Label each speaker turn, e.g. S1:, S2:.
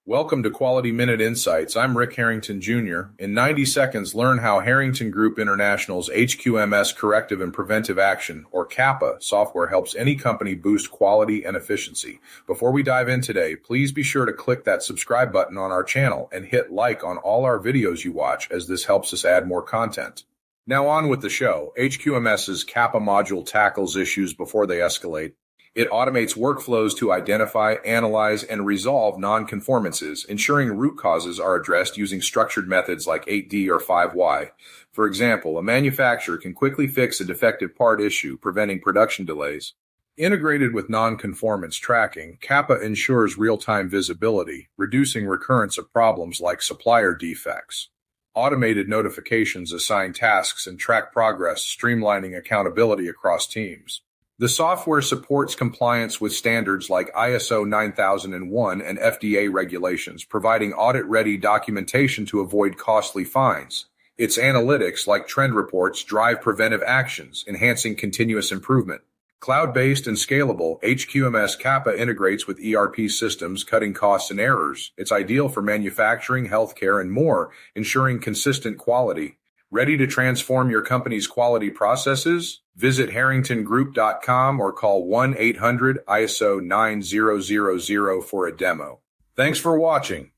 S1: Welcome to Quality Minute Insights. I'm Rick Harrington Jr. In 90 seconds, learn how Harrington Group International's HQMS Corrective and Preventive Action, or CAPA, software helps any company boost quality and efficiency. Before we dive in today, please be sure to click that subscribe button on our channel and hit like on all our videos you watch, as this helps us add more content. Now on with the show. HQMS's CAPA module tackles issues before they escalate. It automates workflows to identify, analyze, and resolve non-conformances, ensuring root causes are addressed using structured methods like 8D or 5Y. For example, a manufacturer can quickly fix a defective part issue, preventing production delays. Integrated with non-conformance tracking, CAPA ensures real-time visibility, reducing recurrence of problems like supplier defects. Automated notifications assign tasks and track progress, streamlining accountability across teams. The software supports compliance with standards like ISO 9001 and FDA regulations, providing audit-ready documentation to avoid costly fines. Its analytics, like trend reports, drive preventive actions, enhancing continuous improvement. Cloud-based and scalable, HQMS CAPA integrates with ERP systems, cutting costs and errors. It's ideal for manufacturing, healthcare, and more, ensuring consistent quality. Ready to transform your company's quality processes? Visit harringtongroup.com or call 1-800-ISO 9000 for a demo. Thanks for watching.